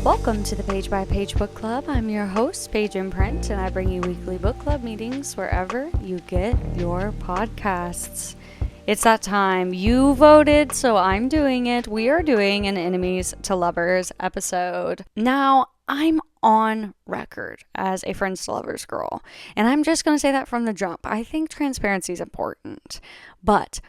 Welcome to the Page by Page Book Club. I'm your host, Paige Imprint, and I bring you weekly book club meetings wherever you get your podcasts. It's that time. You voted, so I'm doing it. We are doing an Enemies to Lovers episode. Now, I'm on record as a Friends to Lovers girl, and I'm just going to say that from the jump. I think transparency is important, but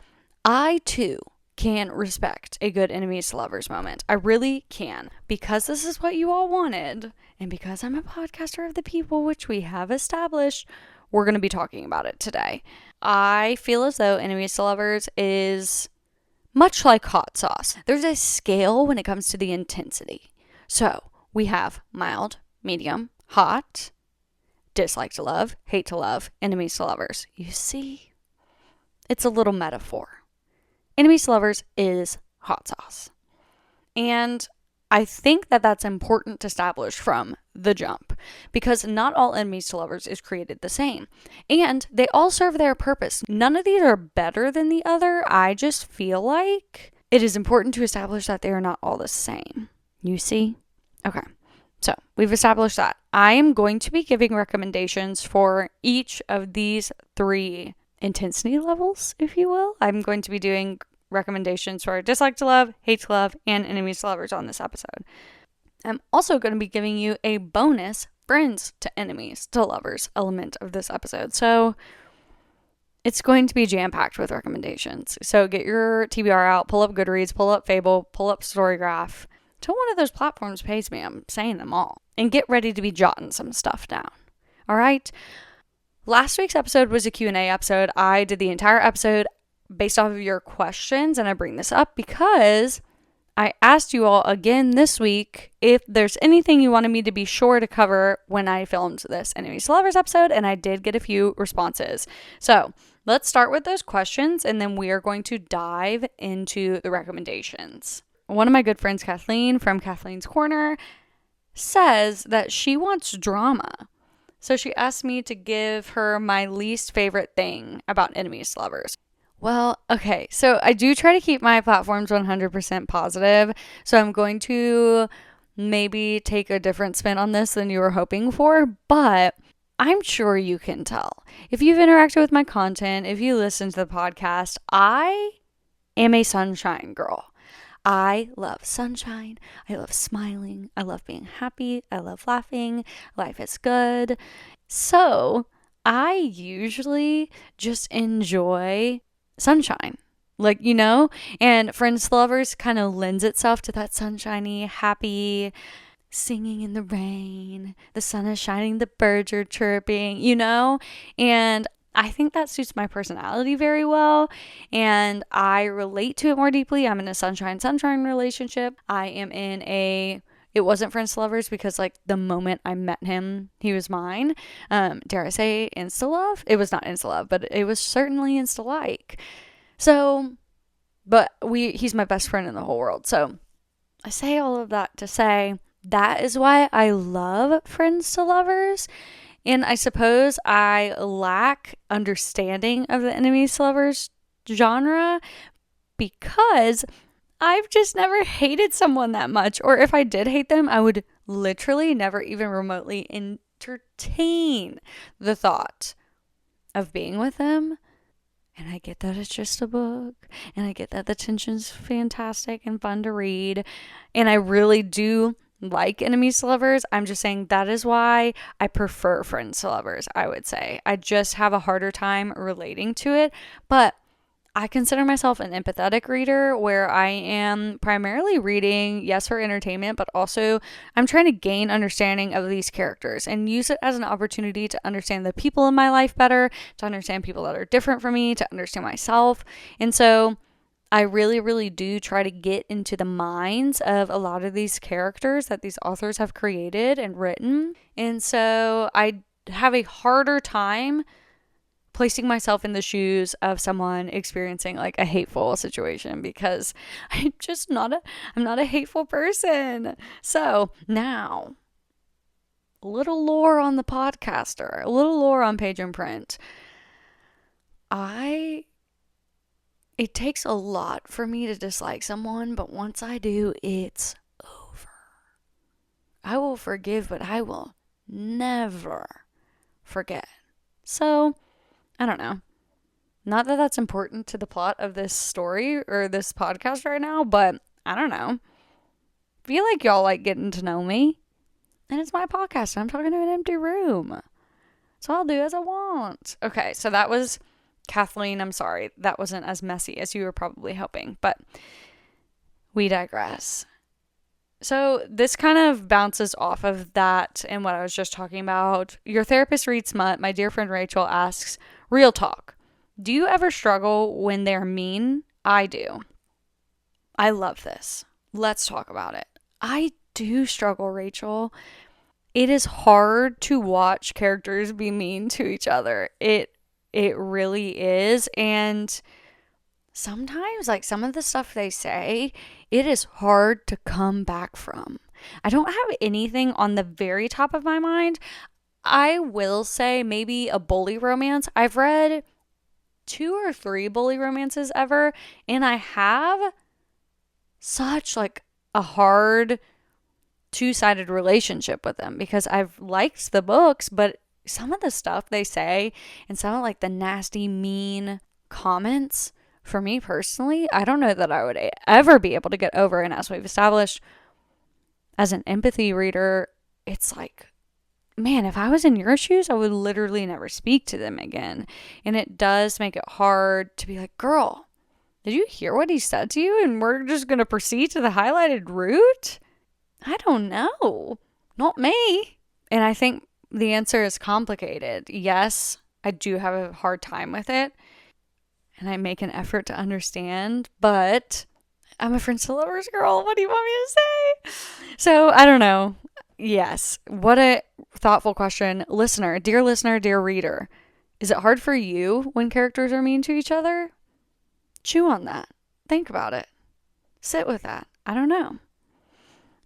I too can respect a good enemies to lovers moment. I really can, because this is what you all wanted, and because I'm a podcaster of the people, which we have established, we're going to be talking about it today. I feel as though enemies to lovers is much like hot sauce. There's a scale when it comes to the intensity. So we have mild, medium, hot, dislike to love, hate to love, enemies to lovers. You see, it's a little metaphor. Enemies to lovers is hot sauce. And I think that that's important to establish from the jump, because not all enemies to lovers is created the same. And they all serve their purpose. None of these are better than the other. I just feel like it is important to establish that they are not all the same. You see? Okay. So we've established that. I am going to be giving recommendations for each of these three intensity levels, if you will. I'm going to be doing recommendations for dislike to love, hate to love, and enemies to lovers on this episode. I'm also going to be giving you a bonus friends to enemies to lovers element of this episode. So it's going to be jam-packed with recommendations. So get your TBR out, pull up Goodreads, pull up Fable, pull up Storygraph. Till one of those platforms pays me, I'm saying them all. And get ready to be jotting some stuff down. All right? Last week's episode was a Q&A episode. I did the entire episode based off of your questions, and I bring this up because I asked you all again this week if there's anything you wanted me to be sure to cover when I filmed this Enemies to Lovers episode, and I did get a few responses. So let's start with those questions, and then we are going to dive into the recommendations. One of my good friends, Kathleen from Kathleen's Corner, says that she wants drama. So she asked me to give her my least favorite thing about enemies to lovers. Well, okay, so I do try to keep my platforms 100% positive, so I'm going to maybe take a different spin on this than you were hoping for, but I'm sure you can tell. If you've interacted with my content, if you listen to the podcast, I am a sunshine girl. I love sunshine. I love smiling. I love being happy. I love laughing. Life is good. So I usually just enjoy sunshine, and Friends to Lovers kind of lends itself to that sunshiny, happy, singing in the rain, the sun is shining, the birds are chirping, and I think that suits my personality very well, and I relate to it more deeply. I'm in a sunshine relationship. I am in it wasn't Friends to Lovers because, the moment I met him, he was mine. Dare I say insta-love? It was not insta-love, but it was certainly insta-like. So, but he's my best friend in the whole world. So, I say all of that to say that is why I love Friends to Lovers. And I suppose I lack understanding of the enemies to lovers genre because I've just never hated someone that much. Or if I did hate them, I would literally never even remotely entertain the thought of being with them. And I get that it's just a book. And I get that the tension's fantastic and fun to read. And I really do like enemies to lovers. I'm just saying that is why I prefer Friends to Lovers, I would say. I just have a harder time relating to it. But I consider myself an empathetic reader where I am primarily reading, yes, for entertainment, but also I'm trying to gain understanding of these characters and use it as an opportunity to understand the people in my life better, to understand people that are different from me, to understand myself. And so I really, really do try to get into the minds of a lot of these characters that these authors have created and written. And so I have a harder time placing myself in the shoes of someone experiencing a hateful situation because I'm not a hateful person. So now, a little lore on the podcaster, a little lore on Page and Print. It takes a lot for me to dislike someone, but once I do, it's over. I will forgive, but I will never forget. So, I don't know. Not that that's important to the plot of this story or this podcast right now, but I don't know. Feel like y'all like getting to know me. And it's my podcast. And I'm talking to an empty room. So I'll do as I want. Okay, so that was Kathleen. I'm sorry. That wasn't as messy as you were probably hoping. But we digress. So this kind of bounces off of that and what I was just talking about. Your therapist reads smut. My dear friend Rachel asks, real talk. Do you ever struggle when they're mean? I do. I love this. Let's talk about it. I do struggle, Rachel. It is hard to watch characters be mean to each other. It really is. And sometimes, like, some of the stuff they say, it is hard to come back from. I don't have anything on the very top of my mind. I will say maybe a bully romance. I've read 2 or 3 bully romances ever, and I have such like a hard two-sided relationship with them because I've liked the books, but some of the stuff they say and some of like the nasty, mean comments, for me personally, I don't know that I would ever be able to get over. And as we've established, as an empathy reader, it's like, man, if I was in your shoes, I would literally never speak to them again. And it does make it hard to be like, girl, did you hear what he said to you? And we're just going to proceed to the highlighted route? I don't know. Not me. And I think the answer is complicated. Yes, I do have a hard time with it. And I make an effort to understand. But I'm a friends to lovers girl. What do you want me to say? So, I don't know. Yes. What a thoughtful question. Listener, dear reader. Is it hard for you when characters are mean to each other? Chew on that. Think about it. Sit with that. I don't know.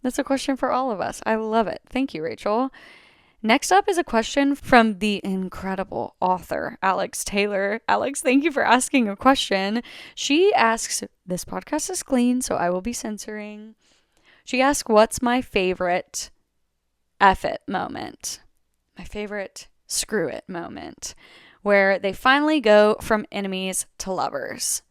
That's a question for all of us. I love it. Thank you, Rachel. Next up is a question from the incredible author, Alex Taylor. Alex, thank you for asking a question. She asks, this podcast is clean, so I will be censoring. She asks, what's my favorite F it moment? My favorite screw it moment, where they finally go from enemies to lovers.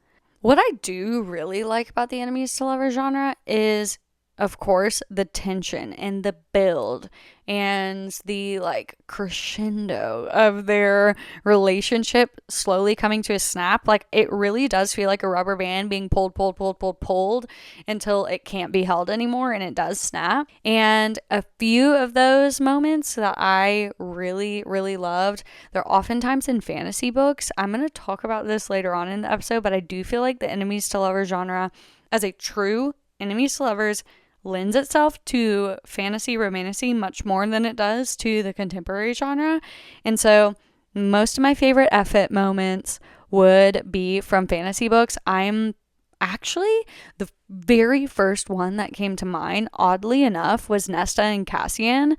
What I do really like about the enemies to lovers genre is, of course, the tension and the build and the like crescendo of their relationship slowly coming to a snap. Like, it really does feel like a rubber band being pulled until it can't be held anymore and it does snap. And a few of those moments that I really, really loved, they're oftentimes in fantasy books. I'm going to talk about this later on in the episode, but I do feel like the enemies to lovers genre, as a true enemies to lovers, lends itself to fantasy romantasy much more than it does to the contemporary genre. And so most of my favorite F it moments would be from fantasy books. I'm actually, the very first one that came to mind, oddly enough, was Nesta and Cassian.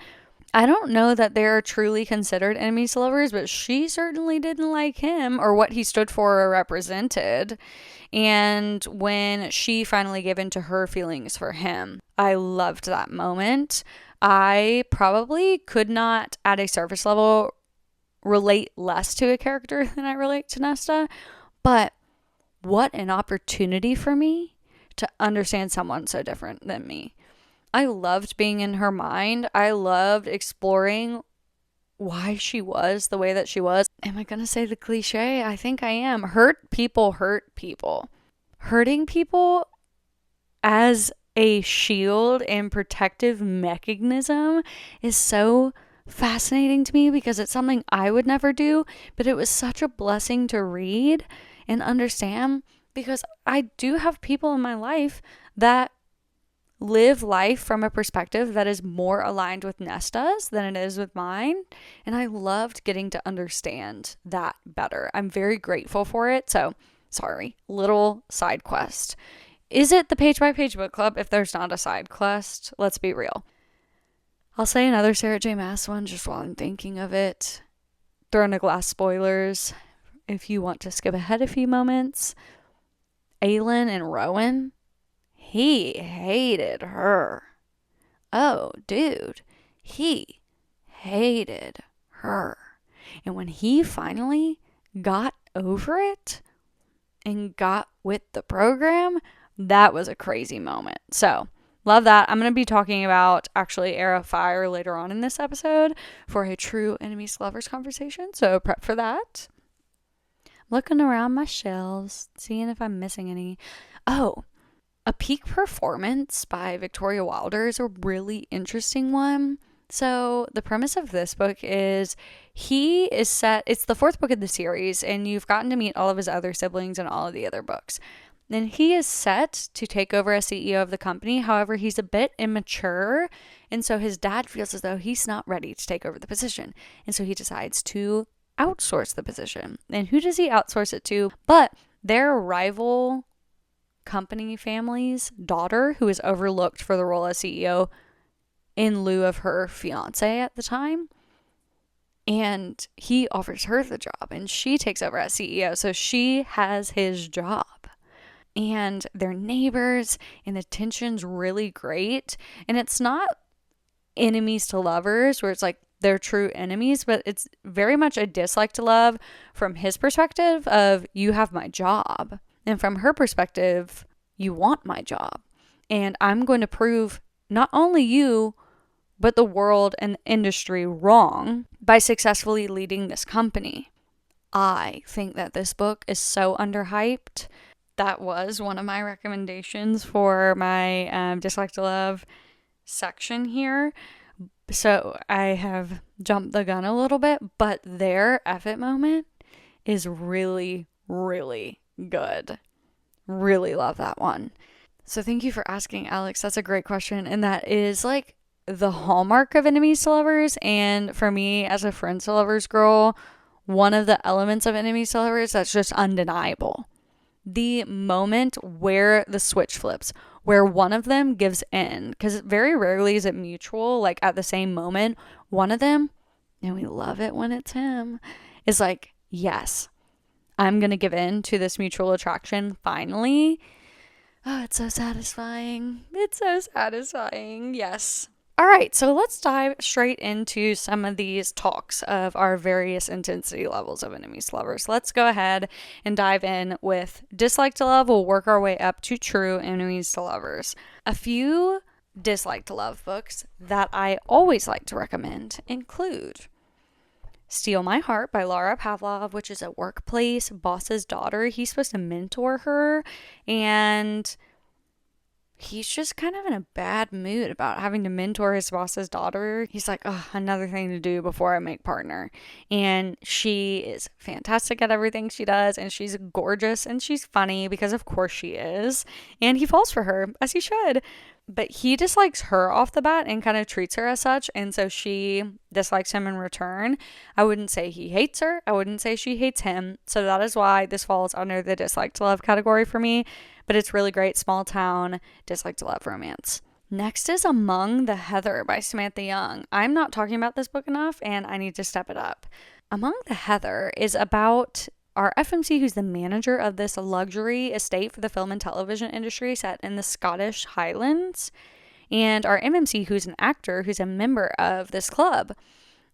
I don't know that they're truly considered enemies to lovers, but she certainly didn't like him or what he stood for or represented. And when she finally gave in to her feelings for him, I loved that moment. I probably could not, at a surface level, relate less to a character than I relate to Nesta, but what an opportunity for me to understand someone so different than me. I loved being in her mind. I loved exploring why she was the way that she was. Am I going to say the cliche? I think I am. Hurt people hurt people. Hurting people as a shield and protective mechanism is so fascinating to me because it's something I would never do, but it was such a blessing to read and understand because I do have people in my life that live life from a perspective that is more aligned with Nesta's than it is with mine. And I loved getting to understand that better. I'm very grateful for it. So, sorry, little side quest. Is it the page by page book club if there's not a side quest? Let's be real. I'll say another Sarah J. Maas one just while I'm thinking of it. Throne of Glass spoilers. If you want to skip ahead a few moments. Aelin and Rowan. He hated her. oh, dude, he hated her. And when he finally got over it and got with the program, that was a crazy moment. So, love that. I'm going to be talking about actually Era of Fire later on in this episode for a true enemies to lovers conversation. So, prep for that. Looking around my shelves, seeing if I'm missing any. Oh, A Peak Performance by Victoria Wilder is a really interesting one. So, the premise of this book is it's the fourth book of the series, and you've gotten to meet all of his other siblings in all of the other books. And he is set to take over as CEO of the company. However, he's a bit immature, and so his dad feels as though he's not ready to take over the position. And so he decides to outsource the position. And who does he outsource it to? But their rival company family's daughter, who is overlooked for the role as CEO in lieu of her fiance at the time. And he offers her the job, and she takes over as CEO. So she has his job. And they're neighbors, and the tension's really great. And it's not enemies to lovers where it's like they're true enemies, but it's very much a dislike to love from his perspective of, you have my job. And from her perspective, you want my job. And I'm going to prove not only you, but the world and industry wrong by successfully leading this company. I think that this book is so underhyped. That was one of my recommendations for my dislike to love section here. So I have jumped the gun a little bit, but their F it moment is really, really good. Really love that one. So thank you for asking, Alex. That's a great question. And that is like the hallmark of enemies to lovers. And for me, as a friends to lovers girl, one of the elements of enemies to lovers that's just undeniable. The moment where the switch flips, where one of them gives in, because very rarely is it mutual, like at the same moment, one of them, and we love it when it's him, is like, yes, I'm going to give in to this mutual attraction finally. Oh, it's so satisfying. It's so satisfying. Yes. All right, so let's dive straight into some of these talks of our various intensity levels of enemies to lovers. Let's go ahead and dive in with dislike to love. We'll work our way up to true enemies to lovers. A few dislike to love books that I always like to recommend include Steal My Heart by Laura Pavlov, which is a workplace boss's daughter. He's supposed to mentor her, and he's just kind of in a bad mood about having to mentor his boss's daughter. He's like, oh, another thing to do before I make partner. And she is fantastic at everything she does, and she's gorgeous, and she's funny because of course she is. And he falls for her, as he should. But he dislikes her off the bat and kind of treats her as such, and so she dislikes him in return. I wouldn't say he hates her. I wouldn't say she hates him. So that is why this falls under the dislike to love category for me. But it's really great small town dislike to love romance. Next is Among the Heather by Samantha Young. I'm not talking about this book enough, and I need to step it up. Among the Heather is about our FMC, who's the manager of this luxury estate for the film and television industry set in the Scottish Highlands, and our MMC, who's an actor who's a member of this club.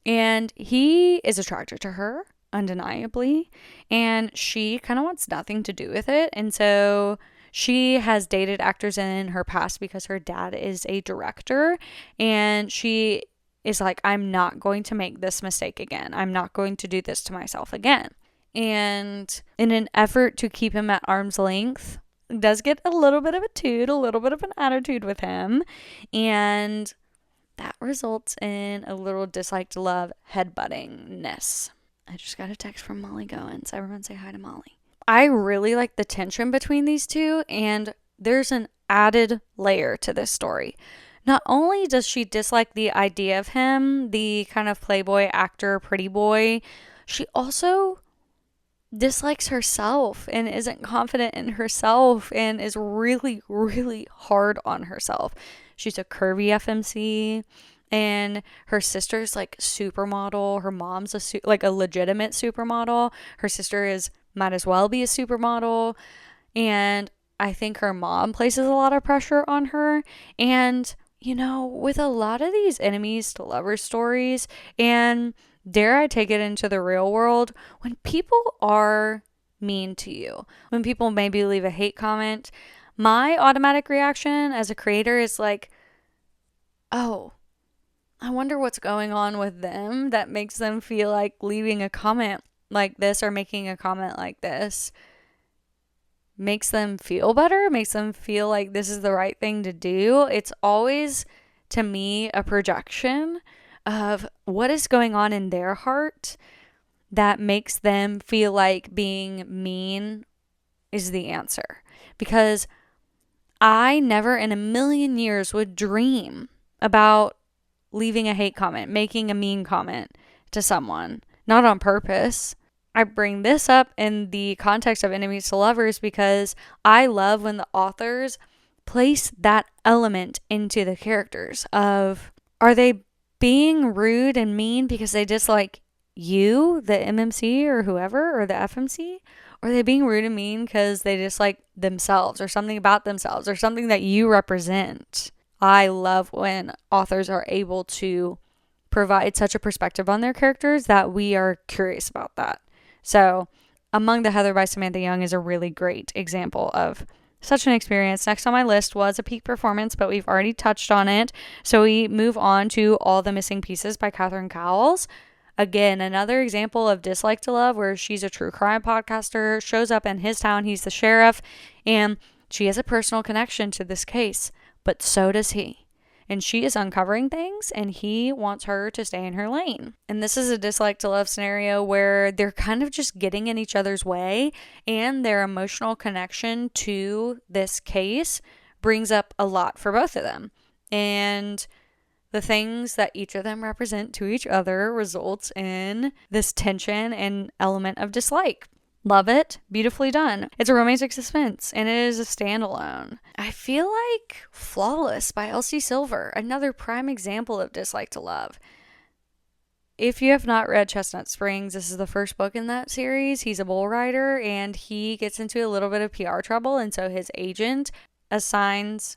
And he is attracted to her, undeniably, and she kind of wants nothing to do with it. And so she has dated actors in her past because her dad is a director, and she is like, I'm not going to make this mistake again. I'm not going to do this to myself again. And in an effort to keep him at arm's length, does get a little bit of a toot, a little bit of an attitude with him. And that results in a little dislike to love headbuttingness. I just got a text from Molly Goins. Everyone say hi to Molly. I really like the tension between these two, and there's an added layer to this story. Not only does she dislike the idea of him, the kind of playboy actor, pretty boy, she also dislikes herself and isn't confident in herself and is really, really hard on herself. She's a curvy FMC, and her sister's like supermodel. Her mom's like a legitimate supermodel. Her sister might as well be a supermodel, and I think her mom places a lot of pressure on her. And with a lot of these enemies to lovers stories, and dare I take it into the real world, when people are mean to you, when people maybe leave a hate comment, my automatic reaction as a creator is like, oh, I wonder what's going on with them that makes them feel like leaving a comment like this or making a comment like this makes them feel better, makes them feel like this is the right thing to do. It's always, to me, a projection of what is going on in their heart that makes them feel like being mean is the answer. Because I never in a million years would dream about leaving a hate comment, making a mean comment to someone, not on purpose. I bring this up in the context of enemies to lovers because I love when the authors place that element into the characters of, are they being rude and mean because they dislike you, the MMC or whoever, or the FMC? Or are they being rude and mean because they dislike themselves or something about themselves or something that you represent? I love when authors are able to provide such a perspective on their characters that we are curious about that. So, Among the Heather by Samantha Young is a really great example of such an experience. Next on my list was A Peak Performance, but we've already touched on it. So we move on to All the Missing Pieces by Catherine Cowles. Again, another example of dislike to love, where she's a true crime podcaster, shows up in his town, he's the sheriff, and she has a personal connection to this case, but so does he. And she is uncovering things, and he wants her to stay in her lane. And this is a dislike to love scenario where they're kind of just getting in each other's way, and their emotional connection to this case brings up a lot for both of them. And the things that each of them represent to each other results in this tension and element of dislike. Love it. Beautifully done. It's a romantic suspense, and it is a standalone. I feel like Flawless by Elsie Silver, another prime example of dislike to love. If you have not read Chestnut Springs, this is the first book in that series. He's a bull rider, and he gets into a little bit of PR trouble, and so his agent assigns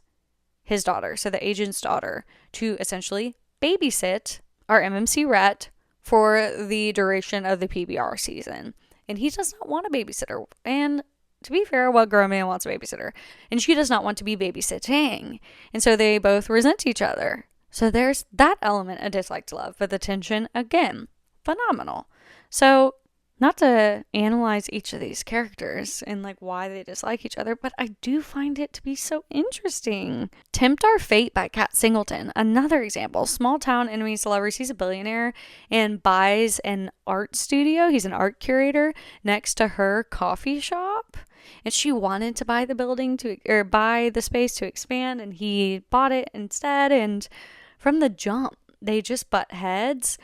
his daughter, so the agent's daughter, to essentially babysit our MMC Rhett for the duration of the PBR season. And he does not want a babysitter. And to be fair, what grown man wants a babysitter? And she does not want to be babysitting. And so they both resent each other. So there's that element of dislike to love. But the tension, again, phenomenal. So not to analyze each of these characters and like why they dislike each other, but I do find it to be so interesting. Tempt Our Fate by Kat Singleton, another example. Small town enemies to lovers. He's a billionaire and buys an art studio. He's an art curator next to her coffee shop, and she wanted to buy the building buy the space to expand, and he bought it instead. And from the jump, they just butt heads.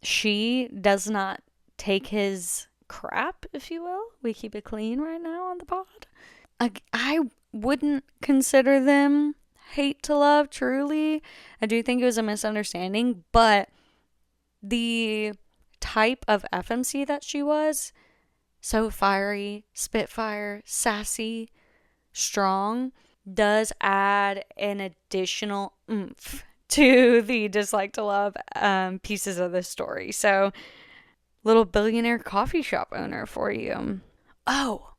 She does not take his crap, if you will. We keep it clean right now on the pod. I wouldn't consider them hate to love, truly. I do think it was a misunderstanding, but the type of FMC that she was, so fiery, spitfire, sassy, strong, does add an additional oomph to the dislike to love pieces of the story. So little billionaire coffee shop owner for you. Oh,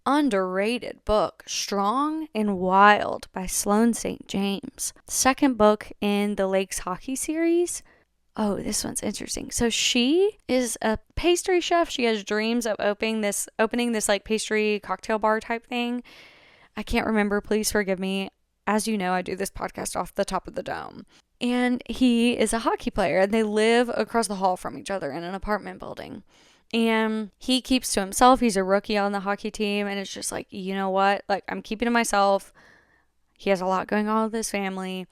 underrated book, Strong and Wild by Sloane St. James. Second book in the Lakes Hockey series. Oh, this one's interesting. So she is a pastry chef. She has dreams of opening this like pastry cocktail bar type thing. I can't remember. Please forgive me. As you know, I do this podcast off the top of the dome. And he is a hockey player, and they live across the hall from each other in an apartment building. And he keeps to himself. He's a rookie on the hockey team, and it's just like, you know what? Like, I'm keeping to myself. He has a lot going on with his family.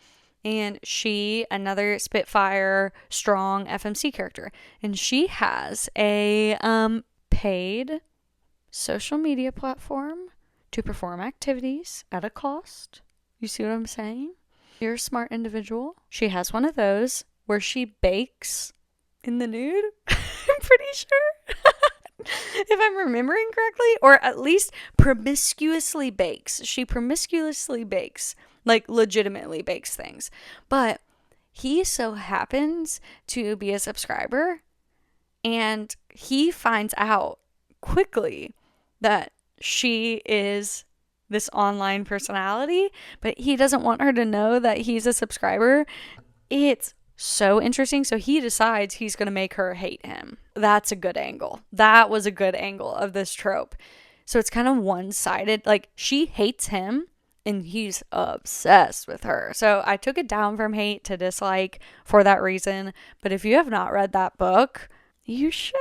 And she, another spitfire, strong FMC character. And she has a paid social media platform to perform activities at a cost. You see what I'm saying? You're a smart individual. She has one of those where she bakes in the nude. I'm pretty sure. If I'm remembering correctly, or at least promiscuously bakes. She promiscuously bakes like legitimately bakes things. But he so happens to be a subscriber, and he finds out quickly that she is this online personality, but he doesn't want her to know that he's a subscriber. It's so interesting. So he decides he's going to make her hate him. That's a good angle. That was a good angle of this trope. So it's kind of one-sided. Like, she hates him and he's obsessed with her. So I took it down from hate to dislike for that reason. But if you have not read that book, you should.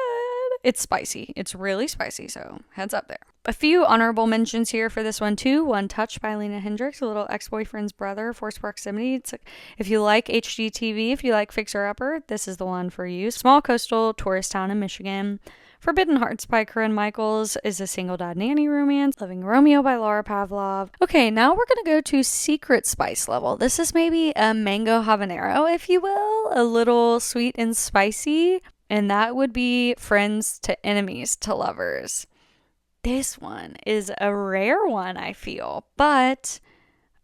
It's spicy. It's really spicy. So heads up there. A few honorable mentions here for this one too. One Touch by Lena Hendricks, a little ex-boyfriend's brother, forced proximity. It's like, if you like HGTV, if you like Fixer Upper, this is the one for you. Small coastal tourist town in Michigan. Forbidden Hearts by Corinne Michaels is a single dad nanny romance. Loving Romeo by Laura Pavlov. Okay, now we're going to go to secret spice level. This is maybe a mango habanero, if you will. A little sweet and spicy. And that would be Friends to Enemies to Lovers. This one is a rare one, I feel, but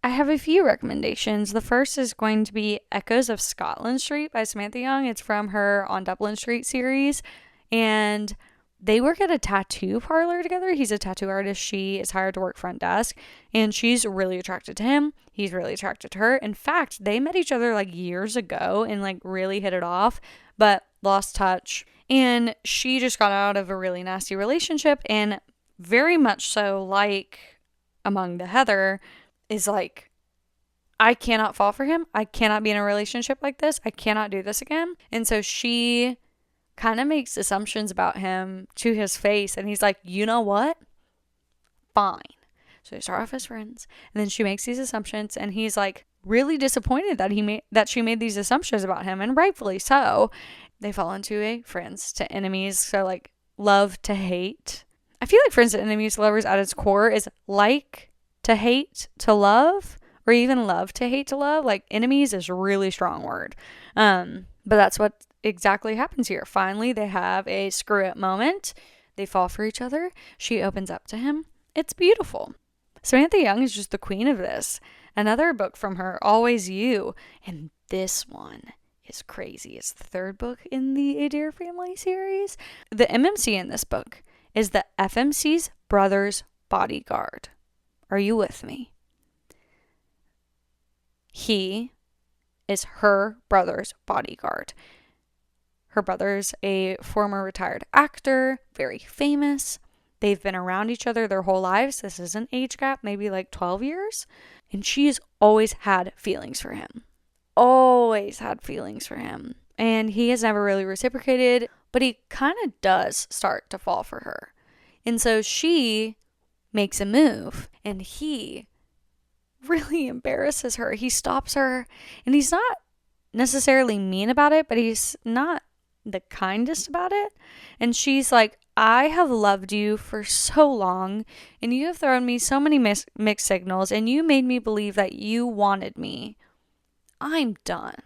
I have a few recommendations. The first is going to be Echoes of Scotland Street by Samantha Young. It's from her On Dublin Street series, and they work at a tattoo parlor together. He's a tattoo artist. She is hired to work front desk, and she's really attracted to him. He's really attracted to her. In fact, they met each other like years ago and like really hit it off, but lost touch. And she just got out of a really nasty relationship, and very much so, like Among the Heather, is like, I cannot fall for him. I cannot be in a relationship like this. I cannot do this again. And so she kind of makes assumptions about him to his face, and he's like, you know what? Fine. So they start off as friends, and then she makes these assumptions, and he's like really disappointed that she made these assumptions about him, and rightfully so. They fall into a friends to enemies, so like love to hate. I feel like Friends to Enemies to Lovers at its core is like to hate to love, or even love to hate to love. Like, enemies is a really strong word. But that's what exactly happens here. Finally, they have a screw it moment. They fall for each other. She opens up to him. It's beautiful. Samantha Young is just the queen of this. Another book from her, Always You. And this one is crazy. It's the third book in the Adair family series. The MMC in this book is the FMC's brother's bodyguard. Are you with me? He is her brother's bodyguard. Her brother's a former retired actor, very famous. They've been around each other their whole lives. This is an age gap, maybe like 12 years. And she's always had feelings for him. Always had feelings for him. And he has never really reciprocated, but he kind of does start to fall for her. And so she makes a move, and he really embarrasses her. He stops her, and he's not necessarily mean about it, but he's not the kindest about it. And she's like, I have loved you for so long, and you have thrown me so many mixed signals, and you made me believe that you wanted me. I'm done.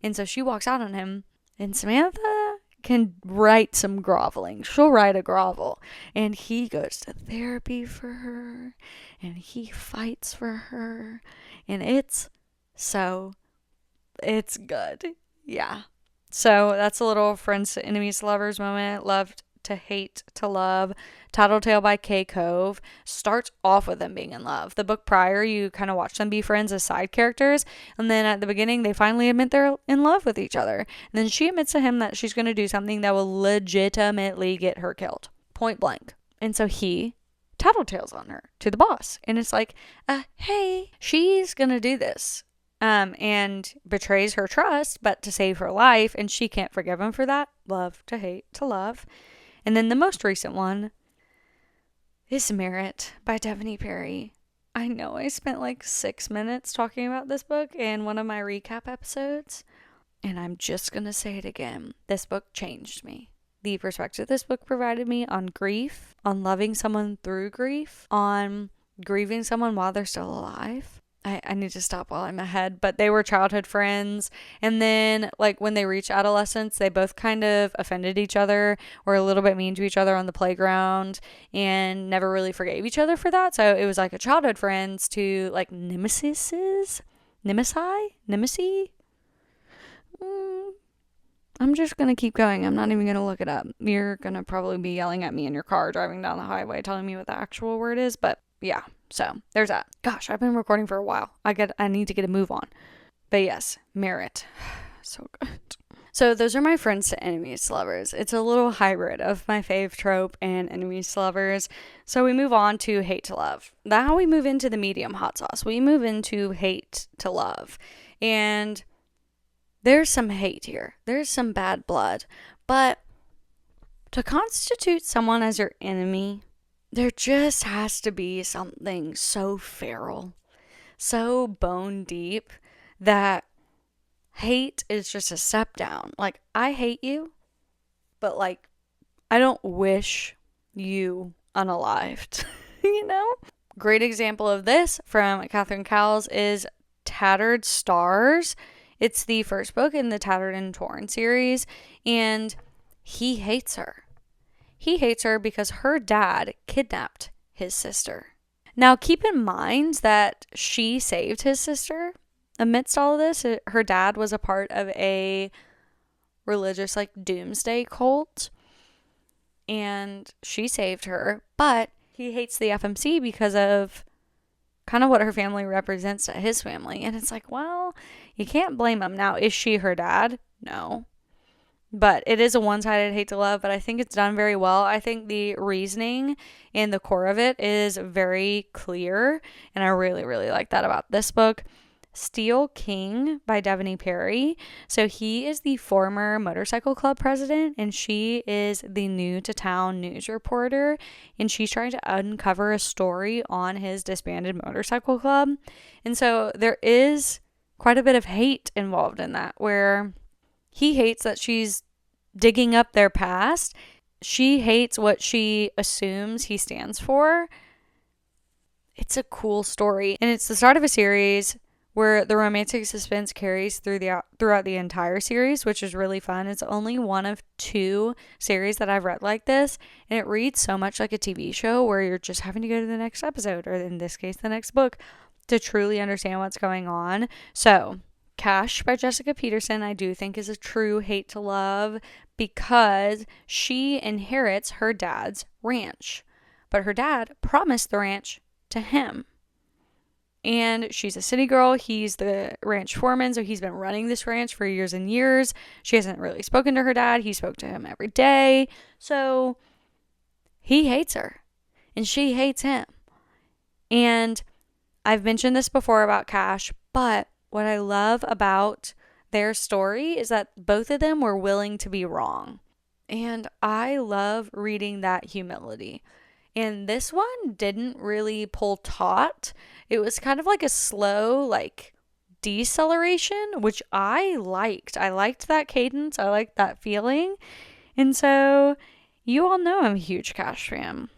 And so she walks out on him, and Samantha can write some groveling. She'll write a grovel, and he goes to therapy for her, and he fights for her, and it's good. Yeah. So that's a little Friends to Enemies to Lovers moment. Loved to hate to love. Tattletale by Kay Cove starts off with them being in love. The book prior, you kind of watch them be friends as side characters, and then at the beginning they finally admit they're in love with each other. And then she admits to him that she's going to do something that will legitimately get her killed, point blank. And so he tattletales on her to the boss, and it's like, hey, she's going to do this. And betrays her trust, but to save her life, and she can't forgive him for that. Love to hate to love. And then the most recent one is Merit by Devony Perry. I know I spent like 6 minutes talking about this book in one of my recap episodes, and I'm just gonna say it again. This book changed me. The perspective this book provided me on grief, on loving someone through grief, on grieving someone while they're still alive. I need to stop while I'm ahead, but they were childhood friends. And then, like, when they reached adolescence, they both kind of offended each other, were a little bit mean to each other on the playground, and never really forgave each other for that. So it was like a childhood friends to like nemesis. I'm just going to keep going. I'm not even going to look it up. You're going to probably be yelling at me in your car driving down the highway telling me what the actual word is, but yeah. So there's that. Gosh, I've been recording for a while. I need to get a move on. But yes, merit. So good. So those are my friends to enemies to lovers. It's a little hybrid of my fave trope and enemies to lovers. So we move on to hate to love. Now we move into the medium hot sauce. We move into hate to love. And there's some hate here. There's some bad blood. But to constitute someone as your enemy, there just has to be something so feral, so bone deep, that hate is just a step down. Like, I hate you, but like, I don't wish you unalived, you know? Great example of this from Catherine Cowles is Tattered Stars. It's the first book in the Tattered and Torn series, and he hates her. He hates her because her dad kidnapped his sister. Now, keep in mind that she saved his sister. Amidst all of this, her dad was a part of a religious, like, doomsday cult, and she saved her, but he hates the FMC because of kind of what her family represents to his family, and it's like, well, you can't blame him. Now, is she her dad? No. But it is a one-sided hate to love, but I think it's done very well. I think the reasoning and the core of it is very clear, and I really, really like that about this book. Steel King by Devaney Perry. So he is the former motorcycle club president, and she is the new to town news reporter, and she's trying to uncover a story on his disbanded motorcycle club. And so there is quite a bit of hate involved in that, where he hates that she's digging up their past. She hates what she assumes he stands for. It's a cool story, and it's the start of a series where the romantic suspense carries throughout the entire series, which is really fun. It's only one of 2 series that I've read like this, and it reads so much like a TV show where you're just having to go to the next episode, or in this case, the next book, to truly understand what's going on. So, Cash by Jessica Peterson, I do think is a true hate to love, because she inherits her dad's ranch, but her dad promised the ranch to him. And she's a city girl. He's the ranch foreman, so he's been running this ranch for years and years. She hasn't really spoken to her dad. He spoke to him every day. So he hates her, and she hates him. And I've mentioned this before about Cash, but what I love about their story is that both of them were willing to be wrong. And I love reading that humility. And this one didn't really pull taut. It was kind of like a slow, like, deceleration, which I liked. I liked that cadence. I liked that feeling. And so, you all know I'm a huge Cash fan.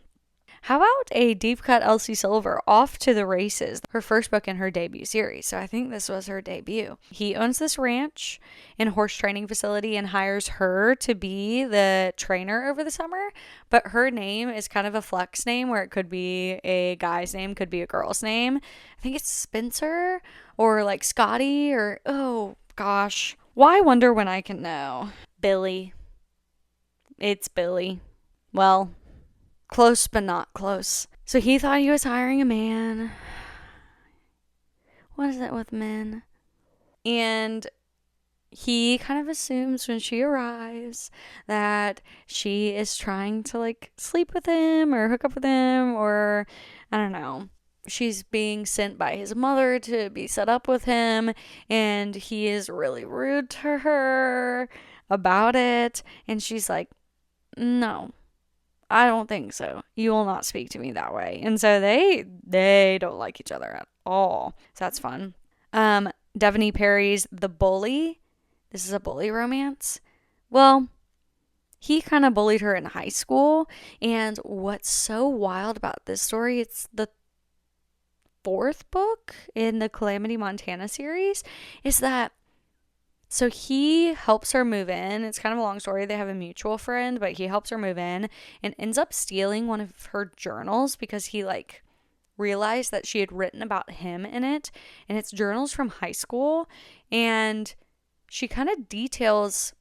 How about a deep cut Elsie Silver, Off to the Races, her first book in her debut series. So I think this was her debut. He owns this ranch and horse training facility and hires her to be the trainer over the summer. But her name is kind of a flex name, where it could be a guy's name, could be a girl's name. I think it's Spencer or like Scotty or, oh gosh. Why wonder when I can know? Billy. It's Billy. Well, close but not close. So he thought he was hiring a man. What is it with men? And he kind of assumes when she arrives that she is trying to like sleep with him or hook up with him, or I don't know. She's being sent by his mother to be set up with him, and he is really rude to her about it. And she's like, no, I don't think so. You will not speak to me that way. And so they don't like each other at all. So that's fun. Devaney Perry's The Bully. This is a bully romance. Well, he kind of bullied her in high school. And what's so wild about this story, it's the fourth book in the Calamity Montana series, is that so he helps her move in. It's kind of a long story. They have a mutual friend, but he helps her move in and ends up stealing one of her journals because he like realized that she had written about him in it, and it's journals from high school, and she kind of details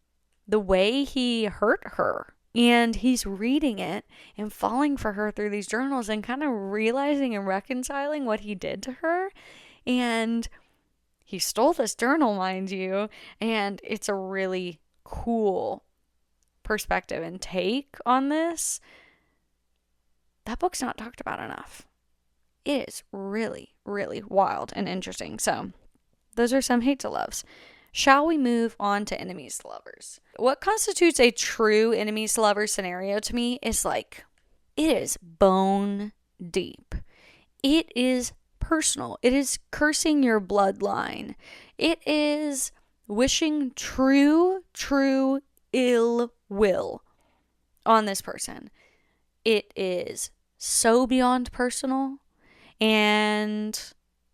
the way he hurt her, and he's reading it and falling for her through these journals and kind of realizing and reconciling what he did to her. And he stole this journal, mind you, and it's a really cool perspective and take on this. That book's not talked about enough. It is really, really wild and interesting. So those are some hate to loves. Shall we move on to enemies to lovers? What constitutes a true enemies to lovers scenario to me is like, it is bone deep. It is personal. It is cursing your bloodline. It is wishing true ill will on this person. It is so beyond personal, and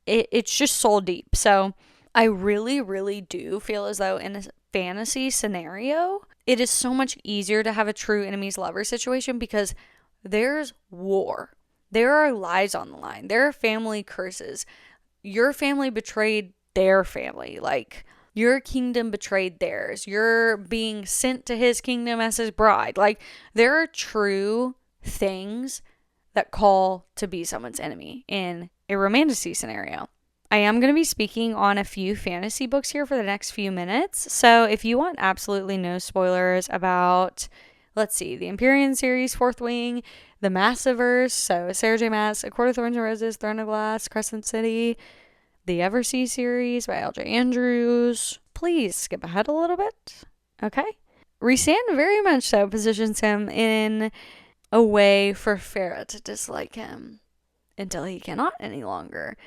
it's just soul deep. So I really do feel as though in a fantasy scenario, it is so much easier to have a true enemies lover situation because there's war. There are lives on the line. There are family curses. Your family betrayed their family. Like, your kingdom betrayed theirs. You're being sent to his kingdom as his bride. Like, there are true things that call to be someone's enemy in a romantasy scenario. I am going to be speaking on a few fantasy books here for the next few minutes. So if you want absolutely no spoilers about, let's see, the Empyrean series, Fourth Wing, the Massiverse, so Sarah J. Maas, A Court of Thorns and Roses, Throne of Glass, Crescent City, the Eversea series by L.J. Andrews, please skip ahead a little bit, okay? Rhysand very much so positions him in a way for Farah to dislike him until he cannot any longer.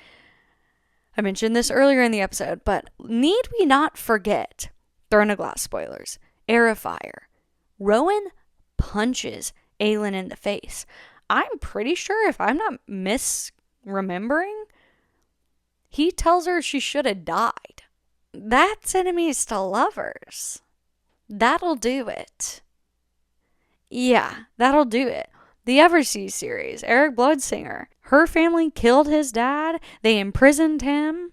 I mentioned this earlier in the episode, but need we not forget, Throne of Glass spoilers, Heir of Fire. Rowan punches Aelin in the face. I'm pretty sure, if I'm not misremembering, he tells her she should have died. That's enemies to lovers. That'll do it. Yeah, that'll do it. The Eversea series, Eric Bloodsinger. Her family killed his dad. They imprisoned him.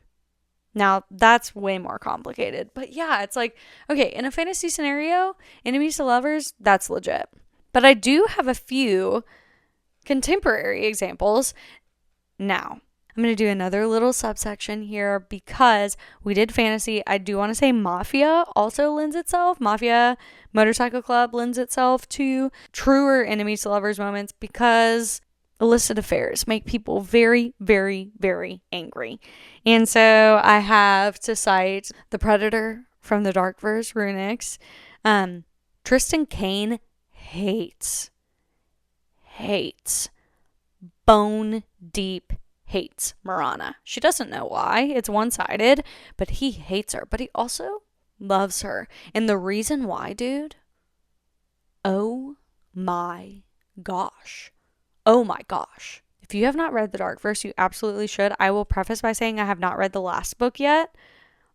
Now, that's way more complicated. But yeah, it's like, okay, in a fantasy scenario, enemies to lovers, that's legit. But I do have a few contemporary examples now. I'm going to do another little subsection here because we did fantasy. I do want to say Mafia also lends itself. Mafia Motorcycle Club lends itself to truer enemies to lovers moments because illicit affairs make people very, very, very angry. And so I have to cite the Predator from the Darkverse Runix. Tristan Kane hates bone deep hates Marana. She doesn't know why. It's one-sided, but he hates her. But he also loves her. And the reason why, dude, oh my gosh. Oh my gosh. If you have not read the Darkverse, you absolutely should. I will preface by saying I have not read the last book yet,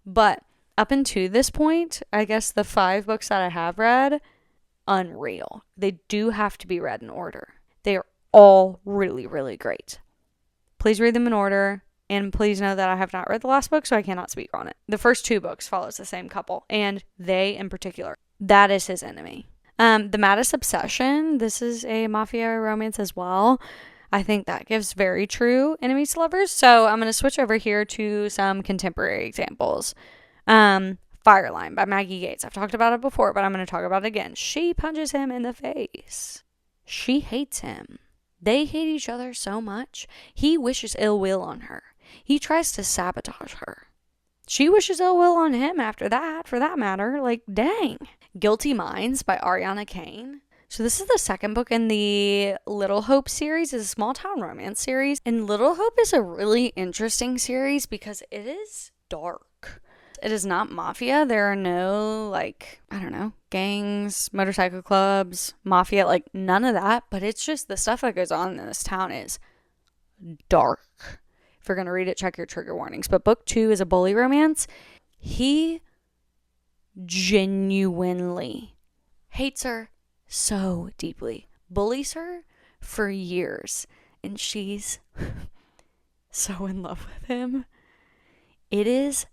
but up until this point, I guess the 5 books that I have read, unreal. They do have to be read in order. They are all really, really great. Please read them in order, and please know that I have not read the last book, so I cannot speak on it. The first 2 books follows the same couple, and they in particular, that is his enemy. The Maddest Obsession, this is a mafia romance as well. I think that gives very true enemies to lovers, so I'm going to switch over here to some contemporary examples. Fireline by Maggie Gates. I've talked about it before, but I'm going to talk about it again. She punches him in the face. She hates him. They hate each other so much. He wishes ill will on her. He tries to sabotage her. She wishes ill will on him after that, for that matter. Like, dang. Guilty Minds by Ariana Kane. So this is the second book in the Little Hope series. It's a small town romance series. And Little Hope is a really interesting series because it is dark. It is not mafia. There are no, like, I don't know, gangs, motorcycle clubs, mafia, like none of that. But it's just the stuff that goes on in this town is dark. you're going to read it, check your trigger warnings. But book 2 is a bully romance. He genuinely hates her so deeply, bullies her for years, and she's so in love with him. It is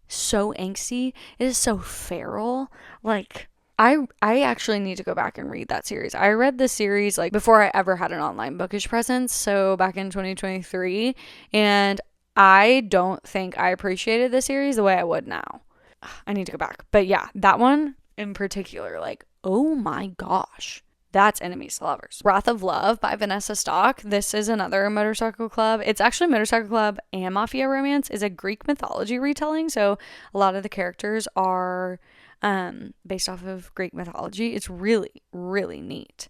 so angsty. It is so feral. Like, I actually need to go back and read that series. I read the series like before I ever had an online bookish presence, so back in 2023, and I don't think I appreciated the series the way I would now. I need to go back. But yeah, that one in particular, like, oh my gosh. That's Enemies to Lovers. Wrath of Love by Vanessa Stock. This is another motorcycle club. It's actually motorcycle club and mafia romance. Is a Greek mythology retelling. So a lot of the characters are based off of Greek mythology. It's really, really neat.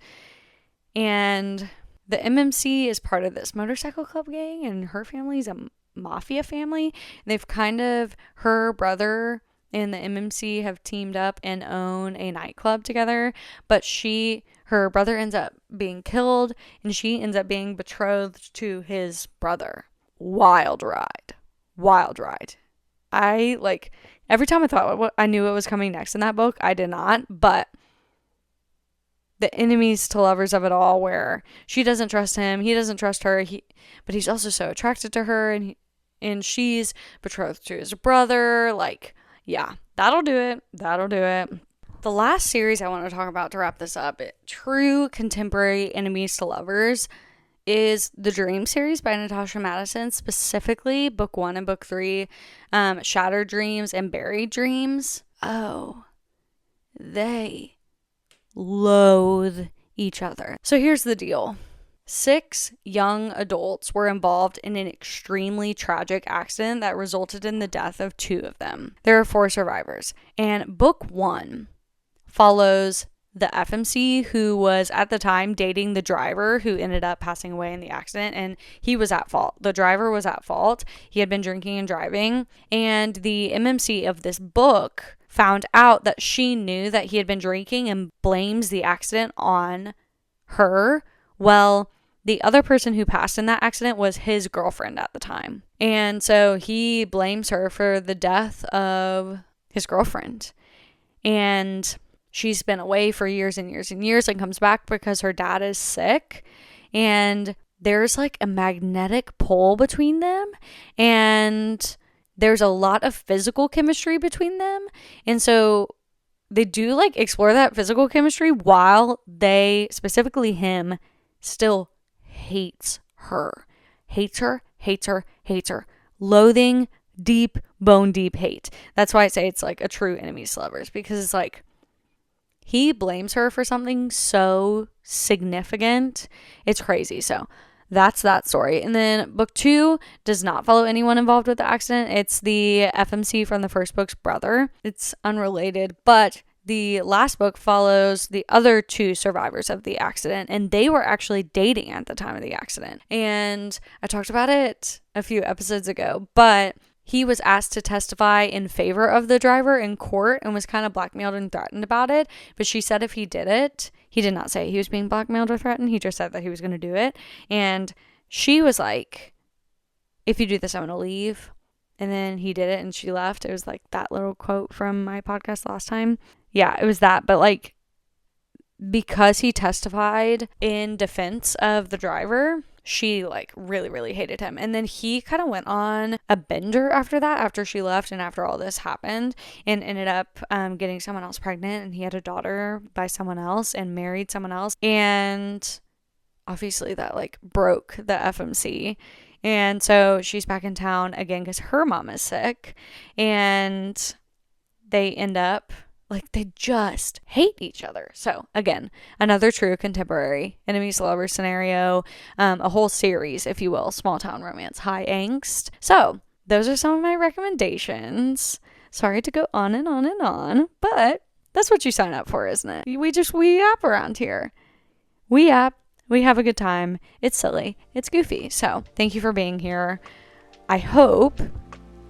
And the MMC is part of this motorcycle club gang, and her family is a mafia family. They've her brother and the MMC have teamed up and own a nightclub together, but her brother ends up being killed and she ends up being betrothed to his brother. Wild ride. Every time I thought I knew what was coming next in that book, I did not, but the enemies to lovers of it all, where she doesn't trust him, he doesn't trust her, but he's also so attracted to her, and she's betrothed to his brother. Like, yeah, that'll do it. The last series I want to talk about to wrap this up, true contemporary enemies to lovers, is the Dream series by Natasha Madison, specifically book 1 and book 3, Shattered Dreams and Buried Dreams. Oh, they loathe each other. So here's the deal. 6 young adults were involved in an extremely tragic accident that resulted in the death of 2 of them. There are 4 survivors. And book 1 follows the FMC, who was at the time dating the driver who ended up passing away in the accident, and he was at fault. The driver was at fault. He had been drinking and driving, and the MMC of this book found out that she knew that he had been drinking and blames the accident on her. Well, the other person who passed in that accident was his girlfriend at the time. And so he blames her for the death of his girlfriend. And she's been away for years and years and years and comes back because her dad is sick. And there's like a magnetic pull between them. And there's a lot of physical chemistry between them. And so they do like explore that physical chemistry while they, specifically him, still hates her. Loathing, deep, bone deep hate. That's why I say it's like a true enemies to lovers, because it's like he blames her for something so significant. It's crazy. So that's that story. And then book 2 does not follow anyone involved with the accident. It's the FMC from the first book's brother. It's unrelated, but the last book follows the other 2 survivors of the accident, and they were actually dating at the time of the accident. And I talked about it a few episodes ago, but he was asked to testify in favor of the driver in court and was kind of blackmailed and threatened about it. But she said if he did it, he did not say he was being blackmailed or threatened. He just said that he was going to do it. And she was like, if you do this, I'm going to leave. And then he did it and she left. It was like that little quote from my podcast last time. Yeah, it was that. But like, because he testified in defense of the driver, she like really, really hated him. And then he kind of went on a bender after that, after she left and after all this happened, and ended up getting someone else pregnant. And he had a daughter by someone else and married someone else. And obviously that like broke the FMC. And so she's back in town again because her mom is sick. And they end up like, they just hate each other. So again, another true contemporary enemies to lovers scenario, a whole series, if you will, small town romance, high angst. So those are some of my recommendations. Sorry to go on and on and on, but that's what you sign up for, isn't it? We yap around here. We yap. We have a good time. It's silly. It's goofy. So thank you for being here. I hope,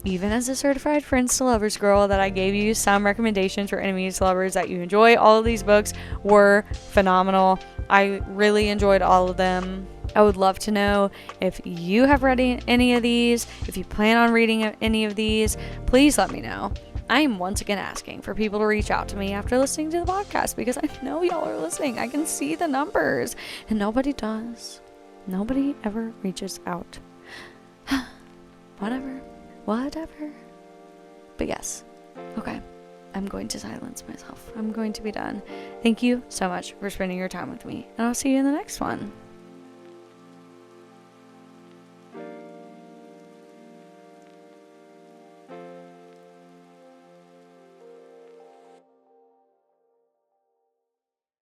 even as a certified friends to lovers girl, that I gave you some recommendations for enemies to lovers that you enjoy. All of these books were phenomenal. I really enjoyed all of them. I would love to know if you have read any of these. If you plan on reading any of these, please let me know. I am once again asking for people to reach out to me after listening to the podcast because I know y'all are listening. I can see the numbers and nobody does. Nobody ever reaches out. Whatever. But yes. Okay. I'm going to silence myself. I'm going to be done. Thank you so much for spending your time with me, and I'll see you in the next one.